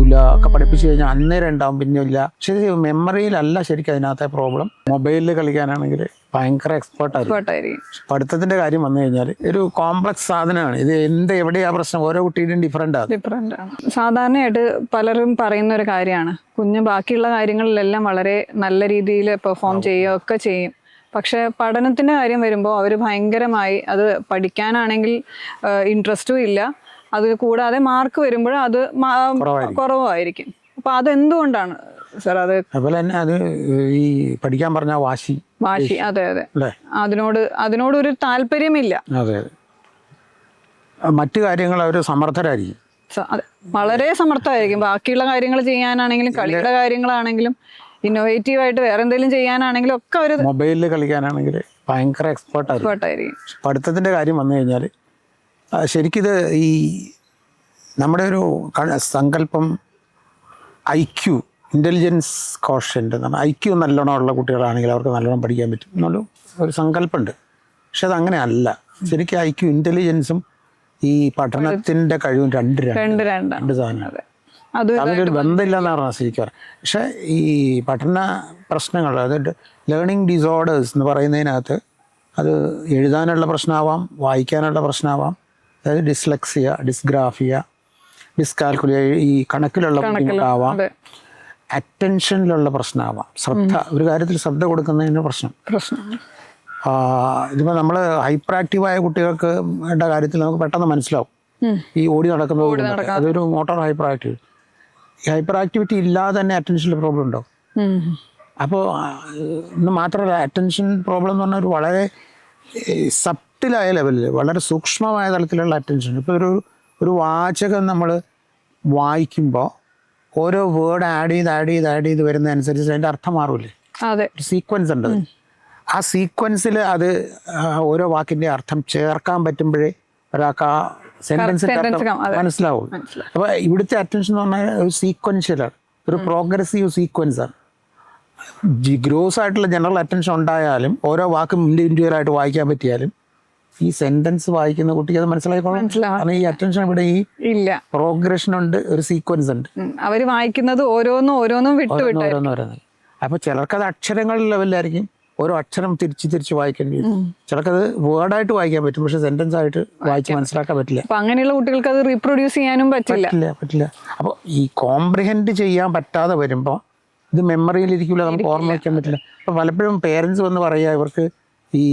നിൽക്കൂല ഒക്കെ പഠിപ്പിച്ചു കഴിഞ്ഞാൽ അന്നേരം ഉണ്ടാവും, പിന്നെ ഇല്ല. പക്ഷേ മെമ്മറിയിലല്ല ശരിക്കും അതിനകത്തെ പ്രോബ്ലം. മൊബൈലിൽ കളിക്കാനാണെങ്കിൽ ഭയങ്കര എക്സ്പേർട്ടായിരിക്കും. പഠിത്തത്തിന്റെ കാര്യം വന്നു കഴിഞ്ഞാൽ ഒരു കോംപ്ലക്സ് സാധനമാണ് ഇത്. എവിടെയാ പ്രശ്നം? ഓരോ കുട്ടിയുടെയും ഡിഫറെന്റ് ആണ്. സാധാരണയായിട്ട് പലരും പറയുന്ന ഒരു കാര്യമാണ്, കുഞ്ഞ് ബാക്കിയുള്ള കാര്യങ്ങളിലെല്ലാം വളരെ നല്ല രീതിയിൽ പെർഫോം ചെയ്യുകയൊക്കെ ചെയ്യും. പക്ഷെ പഠനത്തിന്റെ കാര്യം വരുമ്പോൾ അവർ ഭയങ്കരമായി അത് പഠിക്കാനാണെങ്കിൽ ഇൻട്രസ്റ്റും ഇല്ല. അത് കൂടാതെ മാർക്ക് വരുമ്പോൾ അത് കുറവായിരിക്കും. അപ്പൊ അതെന്തുകൊണ്ടാണ് സാർ? അതുപോലെ തന്നെ അത് ഈ പഠിക്കാൻ പറഞ്ഞ വാശി. അതെ അതിനോട് ഒരു താല്പര്യമില്ല. അതെ. മറ്റു കാര്യങ്ങൾ അവർ സമർത്ഥരായിരിക്കും, വളരെ സമർത്ഥമായിരിക്കും. ബാക്കിയുള്ള കാര്യങ്ങൾ ചെയ്യാനാണെങ്കിലും കളിയുടെ കാര്യങ്ങളാണെങ്കിലും ഇന്നോവേറ്റീവ് ആയിട്ട് വേറെ എന്തെങ്കിലും ചെയ്യാനാണെങ്കിലും ഒക്കെ അവർ മൊബൈലിൽ കളിക്കാനാണെങ്കിൽ ഭയങ്കര എക്സ്പേർട്ടായിരിക്കും. പഠിത്തത്തിന്റെ കാര്യം വന്നു കഴിഞ്ഞാൽ ശരിക്കിത് ഈ നമ്മുടെ ഒരു സങ്കല്പം IQ, ഇൻ്റലിജൻസ് കോഷ്യൻ്റ് എന്നാണ്. IQ നല്ലോണം ഉള്ള കുട്ടികളാണെങ്കിൽ അവർക്ക് നല്ലോണം പഠിക്കാൻ പറ്റും എന്നുള്ള ഒരു സങ്കല്പമുണ്ട്. പക്ഷെ അതങ്ങനെ അല്ല. ശരിക്കും IQ, ഇൻ്റലിജൻസും ഈ പഠനത്തിന്റെ കഴിവും രണ്ട് സാധനമാണ്. അതിലൊരു ബന്ധമില്ലെന്നാണ് ശരിക്കും. പക്ഷെ ഈ പഠന പ്രശ്നങ്ങൾ, അതായത് ലേണിംഗ് ഡിസോർഡേഴ്സ് എന്ന് പറയുന്നതിനകത്ത് അത് എഴുതാനുള്ള പ്രശ്നമാവാം, വായിക്കാനുള്ള പ്രശ്നമാവാം. അതായത് ഡിസ്ലെക്സിയ, ഡിസ്ഗ്രാഫിയ, ഡിസ്കാൽക്കുലിയ, ഈ കണക്കിലുള്ള ബുദ്ധിമുട്ടാവാം, അറ്റൻഷനിലുള്ള പ്രശ്നമാവാം, ഒരു കാര്യത്തിൽ ശ്രദ്ധ കൊടുക്കുന്നതിന് പ്രശ്നം. ഇതിപ്പോൾ നമ്മൾ ഹൈപ്പർ ആക്റ്റീവായ കുട്ടികൾക്ക് വേണ്ട കാര്യത്തിൽ നമുക്ക് പെട്ടെന്ന് മനസ്സിലാവും. ഈ ഓടി നടക്കുന്നത് അതൊരു മോട്ടോർ ഹൈപ്പർ ആക്റ്റീവ്. ഈ ഹൈപ്പർ ആക്ടിവിറ്റി ഇല്ലാതെ തന്നെ അറ്റൻഷനിൽ പ്രോബ്ലം ഉണ്ടാവും. അപ്പോൾ ഇന്ന് മാത്രമല്ല, അറ്റൻഷൻ പ്രോബ്ലം എന്ന് പറഞ്ഞാൽ ഒരു വളരെ സബ്റ്റിലായ ലെവലിൽ, വളരെ സൂക്ഷ്മമായ തലത്തിലുള്ള അറ്റൻഷൻ. ഇപ്പോൾ ഒരു വാചകം നമ്മൾ വായിക്കുമ്പോൾ ഓരോ വേർഡ് ആഡ് ചെയ്ത് വരുന്നതനുസരിച്ച് അതിൻ്റെ അർത്ഥം മാറൂലേ? ഒരു സീക്വൻസ് ഉണ്ട്. ആ സീക്വൻസിൽ അത് ഓരോ വാക്കിൻ്റെ അർത്ഥം ചേർക്കാൻ പറ്റുമ്പോഴേ ഒരാൾക്ക് ആ സെൻറ്റൻസിൻ്റെ അർത്ഥം മനസ്സിലാവും. അപ്പോൾ ഇവിടുത്തെ അറ്റൻഷൻ എന്ന് പറഞ്ഞാൽ ഒരു സീക്വൻഷ്യലാണ്, ഒരു പ്രോഗ്രസീവ് സീക്വൻസാണ്. ഗ്രോസ് ആയിട്ടുള്ള ജനറൽ അറ്റൻഷൻ ഉണ്ടായാലും ഓരോ വാക്കും ഇൻഡിവിജ്വലായിട്ട് വായിക്കാൻ പറ്റിയാലും ഈ സെന്റൻസ് വായിക്കുന്ന കുട്ടിക്ക് അത് മനസ്സിലായിക്കോളും. കാരണം ഈ അറ്റൻഷൻ ഇവിടെ ഈ ഇല്ല, പ്രോഗ്രഷൻ ഉണ്ട്, ഒരു സീക്വൻസ് ഉണ്ട്. അവർ വായിക്കുന്നത് ഓരോന്നും അപ്പൊ ചിലർക്കത് അക്ഷരങ്ങളുടെ ലെവലിലായിരിക്കും, ഓരോ അക്ഷരം തിരിച്ച് വായിക്കേണ്ടി വരും. ചിലർക്കത് വേർഡായിട്ട് വായിക്കാൻ പറ്റും, പക്ഷെ സെന്റൻസ് ആയിട്ട് വായിച്ച് മനസ്സിലാക്കാൻ പറ്റില്ല. അങ്ങനെയുള്ള കുട്ടികൾക്ക് അത് റീപ്രൊഡ്യൂസ് ചെയ്യാനും പറ്റില്ല. അപ്പോൾ ഈ കോംപ്രിഹെൻഡ് ചെയ്യാൻ പറ്റാതെ വരുമ്പോൾ ഇത് മെമ്മറിയിൽ ഇരിക്കില്ല, നമുക്ക് ഓർമ്മ വയ്ക്കാൻ പറ്റില്ല. അപ്പൊ പലപ്പോഴും പേരൻസ് വന്ന് പറയാ ഇവർക്ക് ഈ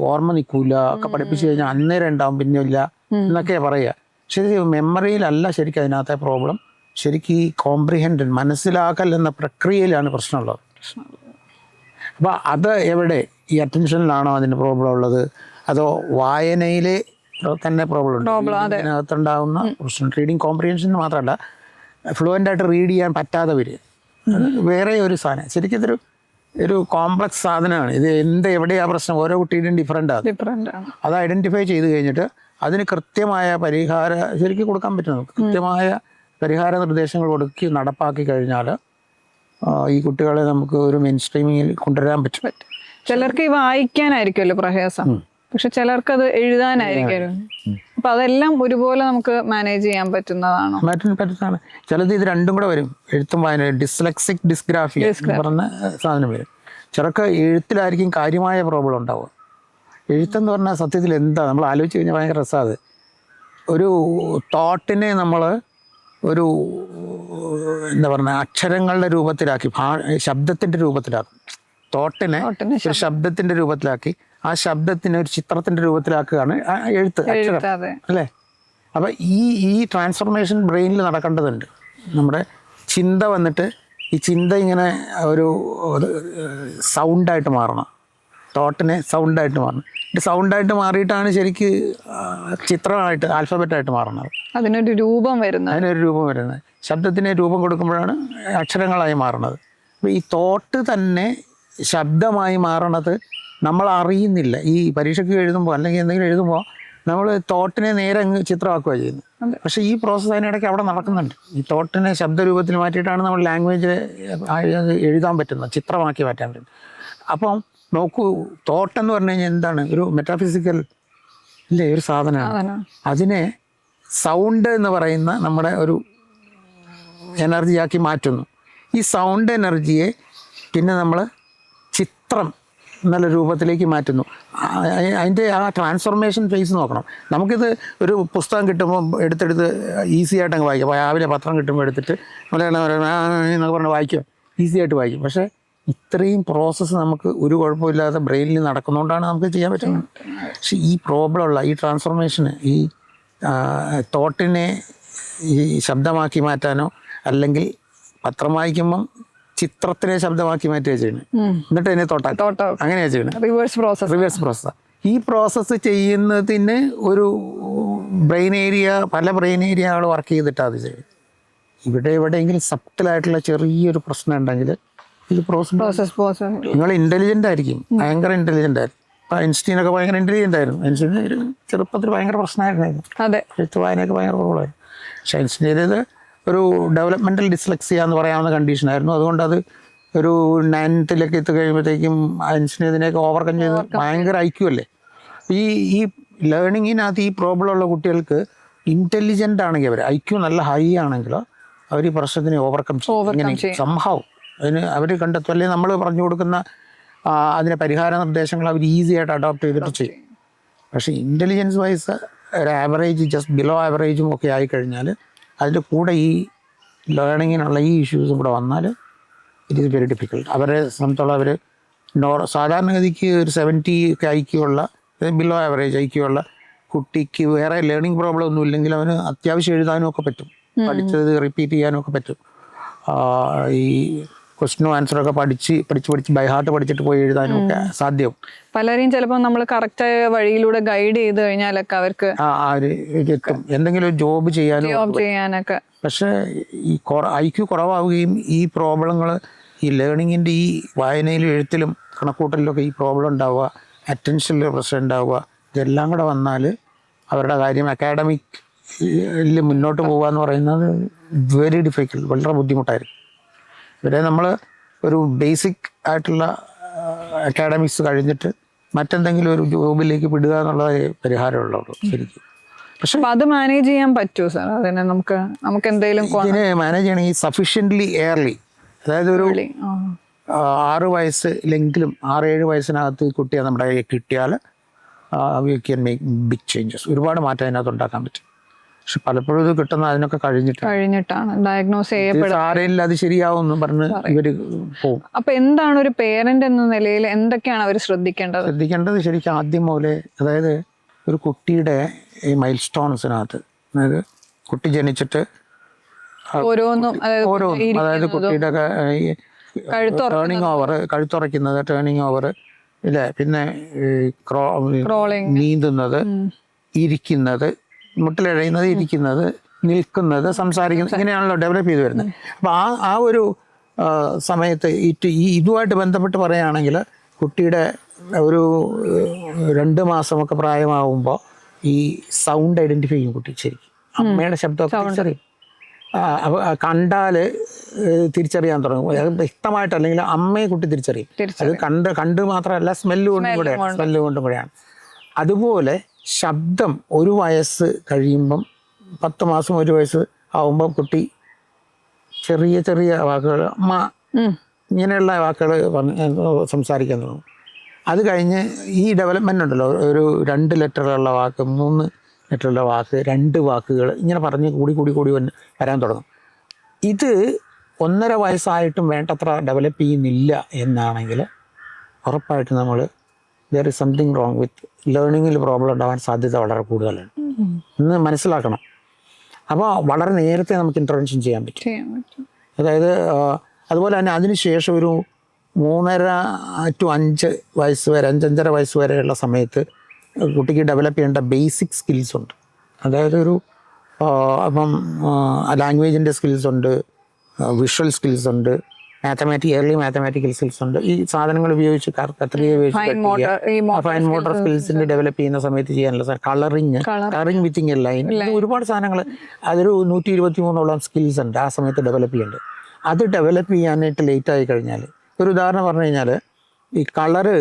ഓർമ്മ നിൽക്കൂല, ഒക്കെ പഠിപ്പിച്ചു കഴിഞ്ഞാൽ അന്നേരം ഉണ്ടാവും, പിന്നെ ഇല്ല എന്നൊക്കെ പറയുക. പക്ഷേ മെമ്മറിയിലല്ല ശരിക്കും അതിനകത്തെ പ്രോബ്ലം. ശരിക്കും ഈ കോംപ്രിഹെൻഡ്, മനസ്സിലാക്കൽ എന്ന പ്രക്രിയയിലാണ് പ്രശ്നമുള്ളത്. അപ്പോൾ അത് എവിടെ? ഈ അറ്റൻഷനിലാണോ അതിൻ്റെ പ്രോബ്ലം ഉള്ളത്, അതോ വായനയിലെ തന്നെ പ്രോബ്ലം ഉണ്ട്? അതിനകത്തുണ്ടാകുന്ന പ്രശ്നം റീഡിങ് കോംപ്രിഹെൻഷൻ മാത്രമല്ല, ഫ്ലുവൻ്റ് ആയിട്ട് റീഡ് ചെയ്യാൻ പറ്റാതെ വരിക, വേറെ ഒരു സാധനം. ശരിക്കും ഇതൊരു കോംപ്ലക്സ് സാധനമാണ്. എവിടെയാ പ്രശ്നം? ഓരോ കുട്ടിയുടെയും ഡിഫറെൻ്റ് ആണ്. അത് ഐഡൻറ്റിഫൈ ചെയ്ത് കഴിഞ്ഞിട്ട് അതിന് കൃത്യമായ ശരിക്കും കൊടുക്കാൻ പറ്റും. നമുക്ക് കൃത്യമായ പരിഹാര നിർദ്ദേശങ്ങൾ കൊടുക്കി നടപ്പാക്കി കഴിഞ്ഞാൽ ഈ കുട്ടികളെ നമുക്ക് ഒരു മെയിൻ സ്ട്രീമിങ്ങിൽ കൊണ്ടുവരാൻ പറ്റും. ചിലർക്ക് ഈ വായിക്കാനായിരിക്കുമല്ലോ പ്രയാസം, പക്ഷെ ചിലർക്ക് അത് എഴുതാനായിരിക്കുമല്ലോ. അപ്പൊ അതെല്ലാം ഒരുപോലെ നമുക്ക് മാനേജ് ചെയ്യാൻ പറ്റുന്നതാണ്. ചിലത് ഇത് രണ്ടും കൂടെ വരും, എഴുത്തും വായന. ഡിസ്ലെക്സിക് ഡിസ്ഗ്രാഫിയ എന്ന് പറഞ്ഞ സാധനം വരും. ചിലർക്ക് എഴുത്തിലായിരിക്കും കാര്യമായ പ്രോബ്ലം ഉണ്ടാവുക. എഴുത്തെന്ന് പറഞ്ഞാൽ സത്യത്തിൽ എന്താ നമ്മൾ ആലോചിച്ച് കഴിഞ്ഞാൽ ഭയങ്കര രസമാണ്. ഒരു തോട്ടിനെ നമ്മൾ ഒരു എന്താ പറയുക അക്ഷരങ്ങളുടെ രൂപത്തിലാക്കി, ശബ്ദത്തിൻ്റെ രൂപത്തിലാക്കും. തോട്ടിനെ ഒരു ശബ്ദത്തിൻ്റെ രൂപത്തിലാക്കി ആ ശബ്ദത്തിനെ ഒരു ചിത്രത്തിൻ്റെ രൂപത്തിലാക്കുകയാണ് എഴുത്ത്, അക്ഷരം അല്ലേ? അപ്പം ഈ ട്രാൻസ്ഫോർമേഷൻ ബ്രെയിനിൽ നടക്കേണ്ടതുണ്ട്. നമ്മുടെ ചിന്ത വന്നിട്ട് ഈ ചിന്ത ഇങ്ങനെ ഒരു സൗണ്ടായിട്ട് മാറണം, തോട്ടിനെ സൗണ്ടായിട്ട് മാറണം. സൗണ്ടായിട്ട് മാറിയിട്ടാണ് ശരിക്ക് ചിത്രമായിട്ട് ആൽഫബറ്റായിട്ട് മാറുന്നത്. അതിനൊരു രൂപം വരുന്നത് ശബ്ദത്തിന് രൂപം കൊടുക്കുമ്പോഴാണ് അക്ഷരങ്ങളായി മാറുന്നത്. അപ്പോൾ ഈ തോട്ട് തന്നെ ശബ്ദമായി മാറണത് നമ്മൾ അറിയുന്നില്ല. ഈ പരീക്ഷയ്ക്ക് എഴുതുമ്പോൾ അല്ലെങ്കിൽ എന്തെങ്കിലും എഴുതുമ്പോൾ നമ്മൾ തോട്ടിനെ നേരെ അങ്ങ് ചിത്രമാക്കുക ചെയ്യുന്നത്. പക്ഷേ ഈ പ്രോസസ്സ് അതിനിടയ്ക്ക് അവിടെ നടക്കുന്നുണ്ട്. ഈ തോട്ടിനെ ശബ്ദരൂപത്തിൽ മാറ്റിയിട്ടാണ് നമ്മൾ ലാംഗ്വേജ് എഴുതാൻ പറ്റുന്നത്, ചിത്രമാക്കി മാറ്റാൻ പറ്റുന്നത്. അപ്പം നോക്കൂ, തോട്ടെന്ന് പറഞ്ഞു കഴിഞ്ഞാൽ എന്താണ്? ഒരു മെറ്റാഫിസിക്കൽ ഇല്ലേ, ഒരു സാധനമാണ്. അതിനെ സൗണ്ട് എന്ന് പറയുന്ന നമ്മുടെ ഒരു എനർജിയാക്കി മാറ്റുന്നു. ഈ സൗണ്ട് എനർജിയെ പിന്നെ നമ്മൾ ചിത്രം എന്നുള്ള രൂപത്തിലേക്ക് മാറ്റുന്നു. അതിൻ്റെ ആ ട്രാൻസ്ഫോർമേഷൻ ഫേസ് നോക്കണം. നമുക്കിത് ഒരു പുസ്തകം കിട്ടുമ്പോൾ എടുത്തെടുത്ത് ഈസി ആയിട്ട് അങ്ങ് വായിക്കാം. രാവിലെ പത്രം കിട്ടുമ്പോൾ എടുത്തിട്ട് എന്നൊക്കെ പറഞ്ഞ് വായിക്കും, ഈസി ആയിട്ട് വായിക്കും. പക്ഷേ ഇത്രയും പ്രോസസ്സ് നമുക്ക് ഒരു കുഴപ്പമില്ലാതെ ബ്രെയിനിൽ നടക്കുന്നതുകൊണ്ടാണ് നമുക്ക് ചെയ്യാൻ പറ്റുന്നത്. പക്ഷേ ഈ പ്രോബ്ലമുള്ള ഈ ട്രാൻസ്ഫോർമേഷന്, ഈ തോട്ടിനെ ഈ ശബ്ദമാക്കി മാറ്റാനോ അല്ലെങ്കിൽ പത്രം വായിക്കുമ്പം ചിത്രത്തിനെ ശബ്ദമാക്കി മാറ്റുക ചെയ്യുന്നത്, എന്നിട്ട് അതിനെ തോട്ടാക്കും, അങ്ങനെയാണ് ചെയ്യുന്നത്. റിവേഴ്സ് പ്രോസസ്സാണ്. ഈ പ്രോസസ്സ് ചെയ്യുന്നതിന് ഒരു ബ്രെയിൻ ഏരിയ, പല ബ്രെയിൻ ഏരിയകൾ വർക്ക് ചെയ്തിട്ടാണ് അത് ചെയ്യും. എവിടെയെങ്കിലും സബ്റ്റിലായിട്ടുള്ള ചെറിയൊരു പ്രശ്നം ഉണ്ടെങ്കിൽ ഇത് പ്രോസസ് നിങ്ങൾ ഇൻ്റലിജൻ്റ് ആയിരിക്കും, ഭയങ്കര ഇൻ്റലിജൻ്റ് ആയിരിക്കും. ഇപ്പം ഐൻസ്റ്റീനൊക്കെ ഭയങ്കര ഇൻ്റലിജൻ്റ് ആയിരുന്നു. ഐൻസ്റ്റീൻ ഒരു ചെറുപ്പത്തിൽ ഭയങ്കര പ്രശ്നമായിരുന്നു, എഴുത്ത് വായനയൊക്കെ ഭയങ്കര പ്രോബ്ലമായിരുന്നു. പക്ഷേ ഐൻസ്റ്റീൻ്റേത് ഒരു ഡെവലപ്മെൻറ്റൽ ഡിസ്ലെക്സിയ എന്ന് പറയാവുന്ന കണ്ടീഷനായിരുന്നു. അതുകൊണ്ട് അത് ഒരു 9th എത്തി കഴിയുമ്പോഴത്തേക്കും ഐൻസ്റ്റീൻ ഇതിനെയൊക്കെ ഓവർകം ചെയ്ത് ഭയങ്കര ഐക്യു അല്ലേ. ഈ ലേണിങ്ങിനകത്ത് ഈ പ്രോബ്ലം ഉള്ള കുട്ടികൾക്ക് ഇൻ്റലിജൻ്റ് ആണെങ്കിൽ അവർ ഐക്യു നല്ല ഹൈ ആണെങ്കിൽ അവർ ഈ പ്രശ്നത്തിനെ ഓവർകം ചെയ്യും സംഭവം. അതിന് അവർ കണ്ടെത്തും, അല്ലെങ്കിൽ നമ്മൾ പറഞ്ഞു കൊടുക്കുന്ന അതിന് പരിഹാര നിർദ്ദേശങ്ങൾ അവർ ഈസി ആയിട്ട് അഡോപ്റ്റ് ചെയ്തിട്ട് ചെയ്യും. പക്ഷേ ഇൻ്റലിജൻസ് വൈസ് ഒരു ആവറേജ്, ജസ്റ്റ് ബിലോ ആവറേജും ഒക്കെ ആയിക്കഴിഞ്ഞാൽ അതിൻ്റെ കൂടെ ഈ ലേണിങ്ങിനുള്ള ഈ ഇഷ്യൂസും കൂടെ വന്നാൽ ഇറ്റ് ഈസ് വെരി ഡിഫിക്കൽട്ട്. അവരെ സംബന്ധിച്ചോളം അവർ സാധാരണഗതിക്ക് ഒരു 70 ഒക്കെ ഐക്യമുള്ള, ബിലോ ആവറേജ് ഐക്യമുള്ള കുട്ടിക്ക് വേറെ ലേണിംഗ് പ്രോബ്ലം ഒന്നും ഇല്ലെങ്കിൽ അവന് അത്യാവശ്യം എഴുതാനും ഒക്കെ പറ്റും, പഠിച്ചത് റിപ്പീറ്റ് ചെയ്യാനും ഒക്കെ പറ്റും. ഈ ക്വസ്റ്റ്യനും ആൻസറൊക്കെ പഠിച്ച് ബൈ ഹാർട്ട് പഠിച്ചിട്ട് പോയി എഴുതാനും ഒക്കെ സാധ്യവും. പലരെയും ചിലപ്പോൾ നമ്മൾ കറക്റ്റായ വഴിയിലൂടെ ഗൈഡ് ചെയ്ത് കഴിഞ്ഞാലൊക്കെ അവർക്ക് എത്തും, എന്തെങ്കിലും ഒരു ജോബ് ചെയ്യാനൊക്കെ. പക്ഷേ ഈ ഐക്യു കുറവാവുകയും ഈ പ്രോബ്ലങ്ങൾ ഈ ലേണിങ്ങിൻ്റെ ഈ വായനയിലും എഴുത്തിലും കണക്കൂട്ടലിലൊക്കെ ഈ പ്രോബ്ലം ഉണ്ടാവുക, അറ്റൻഷനിൽ പ്രശ്നം ഉണ്ടാവുക, ഇതെല്ലാം കൂടെ വന്നാൽ അവരുടെ കാര്യം അക്കാഡമിക്കിൽ മുന്നോട്ട് പോകുക എന്ന് പറയുന്നത് വെരി ഡിഫിക്കൽട്ട്, വളരെ ബുദ്ധിമുട്ടായിരിക്കും. ഇവരെ നമ്മൾ ഒരു ബേസിക് ആയിട്ടുള്ള അക്കാഡമിക്സ് കഴിഞ്ഞിട്ട് മറ്റെന്തെങ്കിലും ഒരു ജോബിലേക്ക് വിടുക എന്നുള്ളത് പരിഹാരമുള്ളൂ ശരിക്കും. പക്ഷെ അത് മാനേജ് ചെയ്യാൻ പറ്റുമോ സാർ? അതിനെ നമുക്ക് എന്തെങ്കിലും ഇതിനെ മാനേജ് ചെയ്യണമെങ്കിൽ സഫീഷ്യൻ്റ്ലി എയർലി, അതായത് ഒരു 6 വയസ്സിലെങ്കിലും 6-7 വയസ്സിനകത്ത് കുട്ടിയെ നമ്മുടെ കയ്യിൽ കിട്ടിയാൽ we can make big changes, ഒരുപാട് മാറ്റം അതിനകത്ത് ഉണ്ടാക്കാൻ പറ്റും. പക്ഷെ പലപ്പോഴും ഇത് കിട്ടുന്ന അതിനൊക്കെ കഴിഞ്ഞിട്ടാണ് ഡയഗ്നോസ് ചെയ്യപ്പെടുന്നത്. ആരെങ്കിലും അത് ശരിയാവുമെന്ന് പറഞ്ഞ് ഇവർ പോകും. അപ്പൊ എന്താണ് ഒരു പേരന്റ് എന്ന നിലയിൽ എന്തൊക്കെയാണ് അവർ ശ്രദ്ധിക്കേണ്ടത്? ശരിക്കും ആദ്യം പോലെ, അതായത് ഒരു കുട്ടിയുടെ ഈ മൈൽ സ്റ്റോൺസിനകത്ത്, അതായത് കുട്ടി ജനിച്ചിട്ട് ഓരോന്നും, അതായത് കുട്ടിയുടെ ടേണിങ് ഓവർ ഇല്ലേ, പിന്നെ നീന്തുന്നത്, ഇരിക്കുന്നത്, മുട്ടിലിഴയുന്നത്, ഇരിക്കുന്നത്, നിൽക്കുന്നത്, സംസാരിക്കുന്നത്, ഇങ്ങനെയാണല്ലോ ഡെവലപ്പ് ചെയ്ത് വരുന്നത്. അപ്പോൾ ആ ഒരു സമയത്ത് ഇതുമായിട്ട് ബന്ധപ്പെട്ട് പറയുകയാണെങ്കിൽ കുട്ടിയുടെ ഒരു 2 മാസമൊക്കെ പ്രായമാകുമ്പോൾ ഈ സൗണ്ട് ഐഡൻറ്റിഫൈ ചെയ്യും കുട്ടി ശരിക്കും. അമ്മയുടെ ശബ്ദമൊക്കെ തിരിച്ചറിയും. കണ്ടാൽ തിരിച്ചറിയാൻ തുടങ്ങും. അത് വ്യക്തമായിട്ട്, അല്ലെങ്കിൽ അമ്മയെ കുട്ടി തിരിച്ചറിയും. അത് കണ്ട് മാത്രമല്ല സ്മെല്ല് കൊണ്ടും കൂടെയാണ്. അതുപോലെ ശബ്ദം 1 വയസ്സ് കഴിയുമ്പം, 10 മാസം 1 വയസ്സ് ആവുമ്പം കുട്ടി ചെറിയ ചെറിയ വാക്കുകൾ, അമ്മ ഇങ്ങനെയുള്ള വാക്കുകൾ സംസാരിക്കാൻ തുടങ്ങും. അത് കഴിഞ്ഞ് ഈ ഡെവലപ്മെൻ്റ് ഉണ്ടല്ലോ, ഒരു 2 ലെറ്ററുള്ള വാക്ക്, 3 ലെറ്ററുള്ള വാക്ക്, 2 വാക്കുകൾ ഇങ്ങനെ പറഞ്ഞ് കൂടി വരാൻ തുടങ്ങും. ഇത് 1.5 വയസ്സായിട്ടും വേണ്ടത്ര ഡെവലപ്പ് ചെയ്യുന്നില്ല എന്നാണെങ്കിൽ ഉറപ്പായിട്ട് നമ്മൾ there is something wrong with ലേണിങ്ങിൽ പ്രോബ്ലം ഉണ്ടാവാൻ സാധ്യത വളരെ കൂടുതലാണ് എന്ന് മനസ്സിലാക്കണം. അപ്പോൾ വളരെ നേരത്തെ നമുക്ക് ഇൻ്റർവെൻഷൻ ചെയ്യാൻ പറ്റും. അതായത് അതുപോലെ തന്നെ അതിനുശേഷം ഒരു 3.5 to 5 വയസ്സ് വരെ, 5-5.5 വയസ്സ് വരെയുള്ള സമയത്ത് കുട്ടിക്ക് ഡെവലപ്പ് ചെയ്യേണ്ട ബേസിക് സ്കിൽസ് ഉണ്ട്. അതായത് ഒരു ലാംഗ്വേജിൻ്റെ സ്കിൽസ് ഉണ്ട്, വിഷ്വൽ സ്കിൽസ് ഉണ്ട്, ഏർലി മാത്തമാറ്റിക്കൽ സ്കിൽസ് ഉണ്ട്. ഈ സാധനങ്ങൾ ഉപയോഗിച്ച് കത്രിക ഉപയോഗിച്ച് ഫൈൻ മോട്ടോർ സ്കിൽസിൻ്റെ ഡെവലപ്പ് ചെയ്യുന്ന സമയത്ത് ചെയ്യാനുള്ള കളറിങ് വിത്തിങ് ലൈൻ, ഒരുപാട് സാധനങ്ങൾ, അതൊരു 123ഓളം സ്കിൽസ് ഉണ്ട് ആ സമയത്ത് ഡെവലപ്പ് ചെയ്യേണ്ടത്. അത് ഡെവലപ്പ് ചെയ്യാനായിട്ട് ലേറ്റ് ആയി കഴിഞ്ഞാൽ, ഒരു ഉദാഹരണം പറഞ്ഞു കഴിഞ്ഞാൽ ഈ കളറ്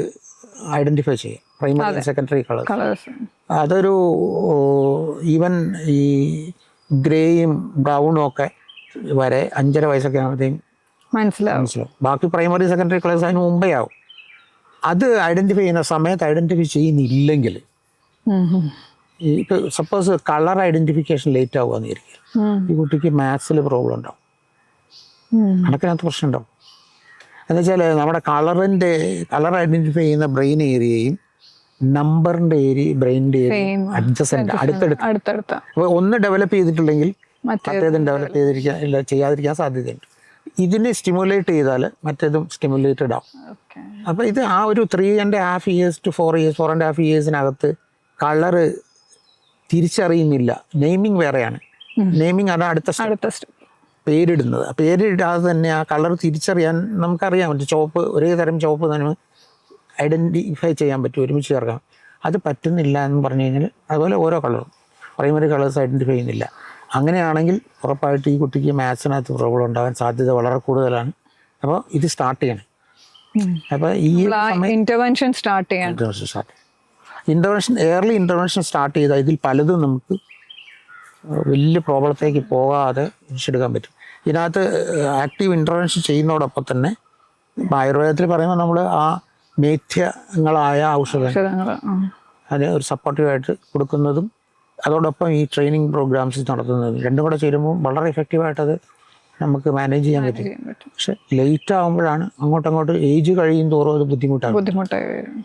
ഐഡൻറ്റിഫൈ ചെയ്യും, പ്രൈമറി സെക്കൻഡറി കളേഴ്സ്. അതൊരു ഈവൻ ഈ ഗ്രേയും ബ്രൗണും ഒക്കെ വരെ 5.5 വയസ്സൊക്കെ ആകുമ്പോഴത്തേക്കും മനസ്സിലാവും. മനസ്സിലാവും. ബാക്കി പ്രൈമറി സെക്കൻഡറി ക്ലാസ് അതിന് മുമ്പേ ആവും. അത് ഐഡൻറ്റിഫൈ ചെയ്യുന്ന സമയത്ത് ഐഡൻറ്റിഫൈ ചെയ്യുന്നില്ലെങ്കിൽ ഇപ്പോൾ സപ്പോസ് കളർ ഐഡൻറ്റിഫിക്കേഷൻ ലേറ്റ് ആവുകയെന്ന് വിചാരിക്കുക, ഈ കുട്ടിക്ക് മാത്സിൽ പ്രോബ്ലം ഉണ്ടാവും, കണക്കിനകത്ത് പ്രശ്നം ഉണ്ടാവും. എന്നുവെച്ചാൽ നമ്മുടെ കളർ ഐഡൻറ്റിഫൈ ചെയ്യുന്ന ബ്രെയിൻ ഏരിയയും നമ്പറിൻ്റെ ബ്രെയിനിൻ്റെ ഏരിയയും അഡ്ജസ്റ്റൻ്റ് അടുത്തടുത്ത്. അപ്പോൾ ഒന്ന് ഡെവലപ്പ് ചെയ്തിട്ടുണ്ടെങ്കിൽ മറ്റേതും ഡെവലപ്പ് ചെയ്യാതിരിക്കാൻ സാധ്യതയുണ്ട്. ഇതിനെ സ്റ്റിമുലേറ്റ് ചെയ്താൽ മറ്റേതും സ്റ്റിമുലേറ്റഡ് ആവും. അപ്പോൾ ഇത് ആ ഒരു 3.5 years to 4 years 4.5 yearsനകത്ത് കളറ് തിരിച്ചറിയുന്നില്ല. നെയിമിങ് വേറെയാണ്. നെയിമിങ് ആണ് അടുത്ത സ്റ്റെപ്പ്. പേരിടുന്നത്, പേരിടാതെ തന്നെ ആ കളർ തിരിച്ചറിയാൻ നമുക്കറിയാൻ പറ്റും. ചുവപ്പ്, ഒരേ തരം ചുവപ്പ് തന്നെ ഐഡൻറ്റിഫൈ ചെയ്യാൻ പറ്റും, ഒരുമിച്ച് ചേർക്കാം. അത് പറ്റുന്നില്ല എന്ന് പറഞ്ഞു കഴിഞ്ഞാൽ അതുപോലെ ഓരോ കളറും പ്രൈമറി കളേഴ്സ് ഐഡൻറ്റിഫൈ ചെയ്യുന്നില്ല. അങ്ങനെയാണെങ്കിൽ ഉറപ്പായിട്ട് ഈ കുട്ടിക്ക് മാത്സിനകത്ത് പ്രോബ്ലം ഉണ്ടാകാൻ സാധ്യത വളരെ കൂടുതലാണ്. അപ്പോൾ ഇത് സ്റ്റാർട്ട് ചെയ്യണം. അപ്പോൾ ഈ intervention start early intervention start ചെയ്താൽ ഇതിൽ പലതും നമുക്ക് വലിയ പ്രോബ്ലത്തേക്ക് പോകാതെ രക്ഷിച്ചെടുക്കാൻ പറ്റും. ഇതിനകത്ത് ആക്റ്റീവ് ഇൻ്റർവെൻഷൻ ചെയ്യുന്നതോടൊപ്പം തന്നെ ആയുർവേദത്തിൽ പറയുമ്പോൾ നമ്മൾ ആ മേധ്യങ്ങളായ ഔഷധങ്ങൾ അതിന് ഒരു സപ്പോർട്ടീവായിട്ട് കൊടുക്കുന്നതും അതോടൊപ്പം ഈ ട്രെയിനിങ് പ്രോഗ്രാംസ് നടത്തുന്നതും രണ്ടും കൂടെ ചേരുമ്പോൾ വളരെ എഫക്റ്റീവായിട്ടത് നമുക്ക് മാനേജ് ചെയ്യാൻ പറ്റും. പക്ഷെ ലേറ്റ് ആകുമ്പോഴാണ് അങ്ങോട്ടങ്ങോട്ട് ഏജ് കഴിയും തോറും അത് ബുദ്ധിമുട്ടായി വരും.